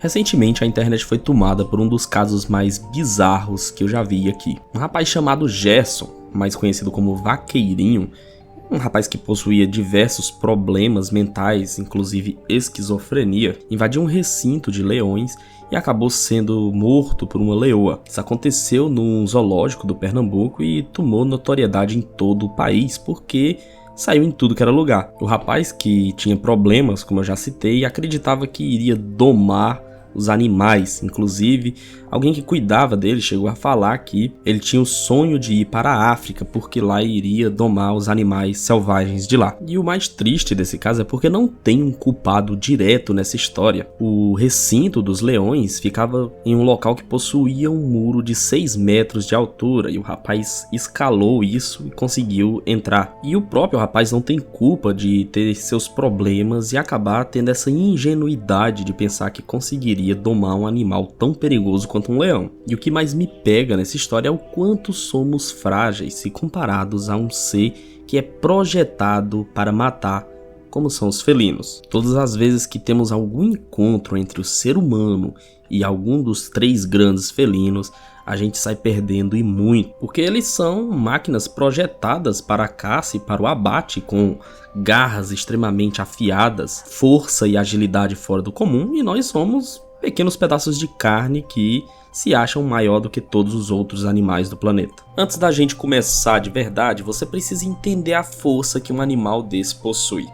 Recentemente a internet foi tomada por um dos casos mais bizarros que eu já vi aqui. Um rapaz chamado Gerson, mais conhecido como Vaqueirinho, um rapaz que possuía diversos problemas mentais, inclusive esquizofrenia, invadiu um recinto de leões e acabou sendo morto por uma leoa. Isso aconteceu num zoológico do Pernambuco e tomou notoriedade em todo o país porque saiu em tudo que era lugar. O rapaz, que tinha problemas, como eu já citei, acreditava que iria domar os animais. Inclusive, alguém que cuidava dele chegou a falar que ele tinha o sonho de ir para a África porque lá iria domar os animais selvagens de lá. E o mais triste desse caso é porque não tem um culpado direto nessa história. O recinto dos leões ficava em um local que possuía um muro de 6 metros de altura e o rapaz escalou isso e conseguiu entrar. E o próprio rapaz não tem culpa de ter seus problemas e acabar tendo essa ingenuidade de pensar que conseguiria domar um animal tão perigoso quanto um leão. E o que mais me pega nessa história é o quanto somos frágeis se comparados a um ser que é projetado para matar, como são os felinos. Todas as vezes que temos algum encontro entre o ser humano e algum dos 3 grandes felinos, a gente sai perdendo e muito, porque eles são máquinas projetadas para a caça e para o abate, com garras extremamente afiadas, força e agilidade fora do comum, e nós somos pequenos pedaços de carne que se acham maior do que todos os outros animais do planeta. Antes da gente começar de verdade, você precisa entender a força que um animal desse possui.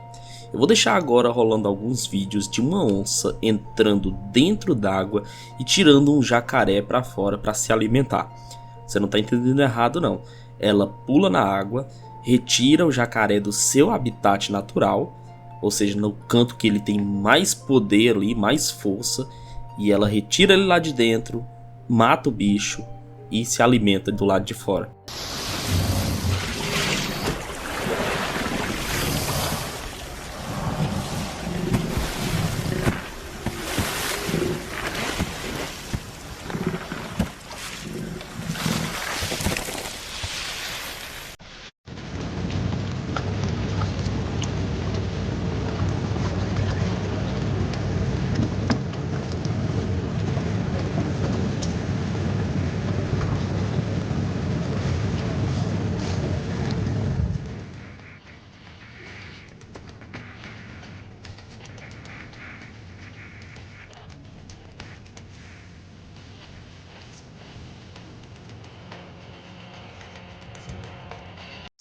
Eu vou deixar agora rolando alguns vídeos de uma onça entrando dentro d'água e tirando um jacaré para fora para se alimentar. Você não está entendendo errado não. Ela pula na água, retira o jacaré do seu habitat natural, ou seja, no canto que ele tem mais poder ali, mais força, e ela retira ele lá de dentro, mata o bicho e se alimenta do lado de fora.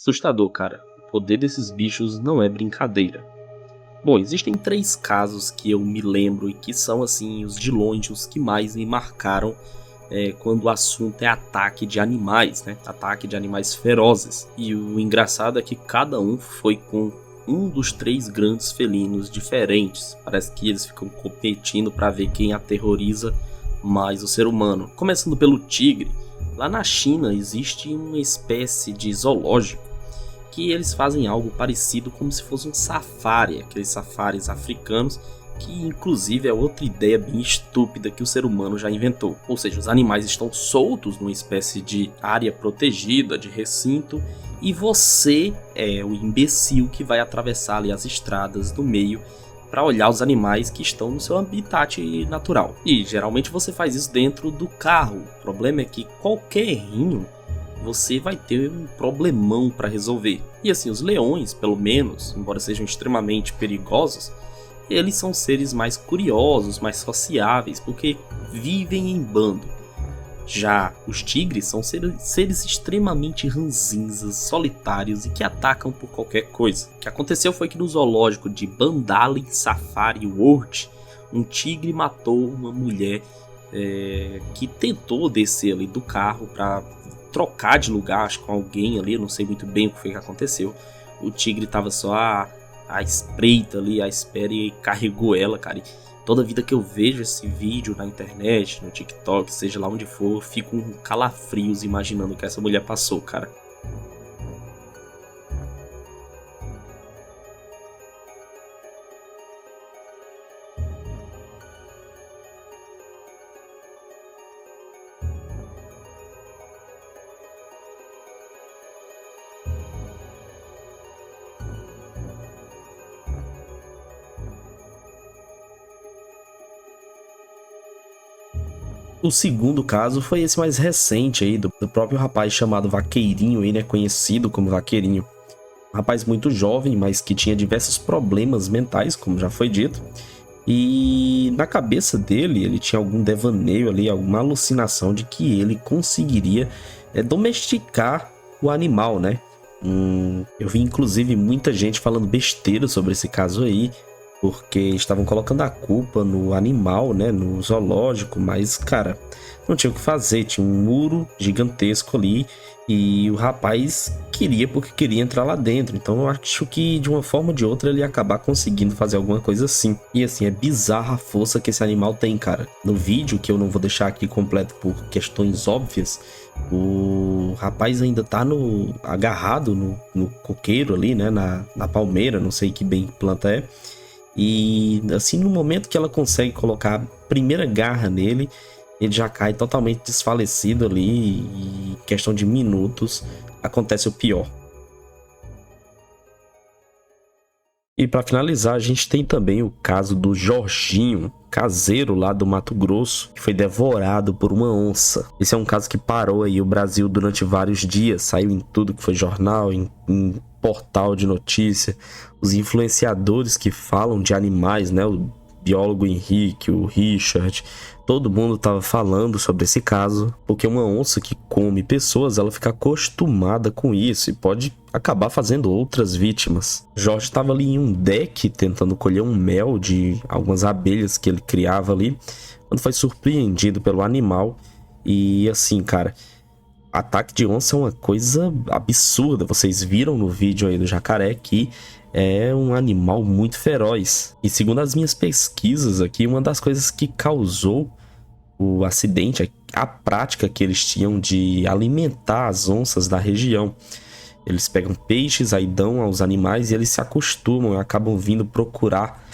Assustador, cara. O poder desses bichos não é brincadeira. Bom, existem 3 casos que eu me lembro e que são, assim, os de longe, os que mais me marcaram quando o assunto é ataque de animais, né? Ataque de animais ferozes. E o engraçado é que cada um foi com um dos 3 grandes felinos diferentes. Parece que eles ficam competindo para ver quem aterroriza mais o ser humano. Começando pelo tigre. Lá na China existe uma espécie de zoológico que eles fazem algo parecido como se fosse um safari, aqueles safaris africanos, que inclusive é outra ideia bem estúpida que o ser humano já inventou. Ou seja, os animais estão soltos numa espécie de área protegida, de recinto, e você é o imbecil que vai atravessar ali as estradas do meio para olhar os animais que estão no seu habitat natural. E geralmente você faz isso dentro do carro. O problema é que qualquer errinho você vai ter um problemão para resolver. E assim, os leões, pelo menos, embora sejam extremamente perigosos, eles são seres mais curiosos, mais sociáveis, porque vivem em bando. Já os tigres são seres extremamente ranzinzas, solitários e que atacam por qualquer coisa. O que aconteceu foi que no zoológico de Bandali Safari World, um tigre matou uma mulher que tentou descer ali do carro para trocar de lugar, acho, com alguém ali, eu não sei muito bem o que foi que aconteceu. O tigre tava só à espreita ali, à espera, e carregou ela, cara. E toda vida que eu vejo esse vídeo na internet, no TikTok, seja lá onde for, eu fico com calafrios imaginando o que essa mulher passou, cara. O segundo caso foi esse mais recente aí, do próprio rapaz chamado Vaqueirinho aí, né, conhecido como Vaqueirinho. Um rapaz muito jovem, mas que tinha diversos problemas mentais, como já foi dito. E na cabeça dele, ele tinha algum devaneio ali, alguma alucinação de que ele conseguiria domesticar o animal, né? Eu vi inclusive muita gente falando besteira sobre esse caso aí, porque estavam colocando a culpa no animal, né, no zoológico, mas, cara, não tinha o que fazer, tinha um muro gigantesco ali e o rapaz queria porque queria entrar lá dentro, então eu acho que de uma forma ou de outra ele ia acabar conseguindo fazer alguma coisa assim. E assim, é bizarra a força que esse animal tem, cara. No vídeo, que eu não vou deixar aqui completo por questões óbvias, o rapaz ainda tá agarrado no coqueiro ali, né, na palmeira, não sei que bem planta é. E assim, no momento que ela consegue colocar a primeira garra nele, ele já cai totalmente desfalecido ali e em questão de minutos acontece o pior. E para finalizar, a gente tem também o caso do Jorginho, caseiro lá do Mato Grosso, que foi devorado por uma onça. Esse é um caso que parou aí o Brasil durante vários dias, saiu em tudo que foi jornal, em portal de notícia. Os influenciadores que falam de animais, né, o biólogo Henrique, o Richard, todo mundo estava falando sobre esse caso, porque uma onça que come pessoas, ela fica acostumada com isso e pode acabar fazendo outras vítimas. Jorge estava ali em um deck tentando colher um mel de algumas abelhas que ele criava ali, quando foi surpreendido pelo animal. E assim, cara, ataque de onça é uma coisa absurda. Vocês viram no vídeo aí do jacaré que é um animal muito feroz. E segundo as minhas pesquisas aqui, uma das coisas que causou o acidente é a prática que eles tinham de alimentar as onças da região. Eles pegam peixes, aí dão aos animais e eles se acostumam e acabam vindo procurar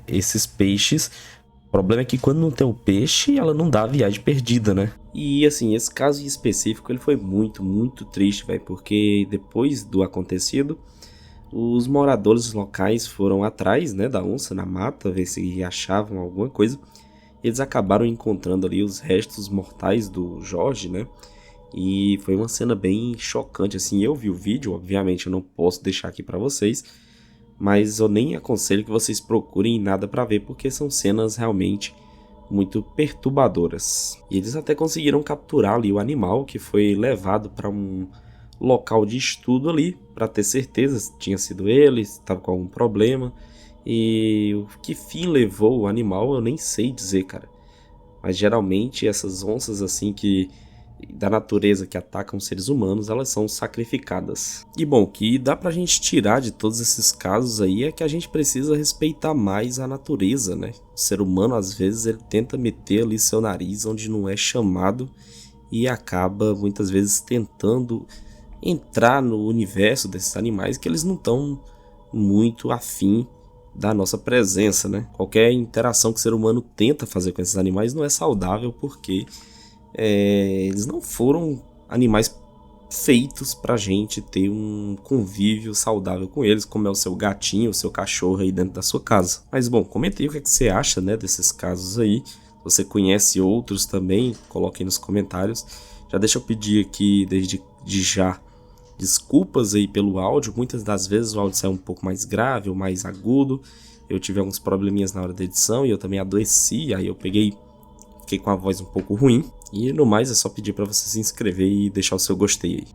esses peixes. O problema é que quando não tem o peixe, ela não dá a viagem perdida, né? E assim, esse caso em específico, ele foi muito, muito triste, velho, porque depois do acontecido, os moradores locais foram atrás, né, da onça na mata, ver se achavam alguma coisa. Eles acabaram encontrando ali os restos mortais do Jorge, né? E foi uma cena bem chocante, assim. Eu vi o vídeo, obviamente eu não posso deixar aqui pra vocês, mas eu nem aconselho que vocês procurem nada pra ver, porque são cenas realmente muito perturbadoras. E eles até conseguiram capturar ali o animal, que foi levado para um local de estudo ali, para ter certeza se tinha sido ele, se estava com algum problema. E o que fim levou o animal eu nem sei dizer, cara. Mas geralmente essas onças assim que da natureza que atacam seres humanos, elas são sacrificadas. E bom, o que dá pra gente tirar de todos esses casos aí é que a gente precisa respeitar mais a natureza, né? O ser humano às vezes ele tenta meter ali seu nariz onde não é chamado e acaba muitas vezes tentando entrar no universo desses animais que eles não estão muito afim da nossa presença, né? Qualquer interação que o ser humano tenta fazer com esses animais não é saudável, porque eles não foram animais feitos pra gente ter um convívio saudável com eles, como é o seu gatinho, o seu cachorro aí dentro da sua casa. Mas bom, comente aí o que você acha, né, desses casos aí. Se você conhece outros também, coloque aí nos comentários. Já deixa eu pedir aqui desde já desculpas aí pelo áudio. Muitas das vezes o áudio sai um pouco mais grave ou mais agudo. Eu tive alguns probleminhas na hora da edição e eu também adoeci, aí eu fiquei com a voz um pouco ruim. E no mais é só pedir para você se inscrever e deixar o seu gostei aí.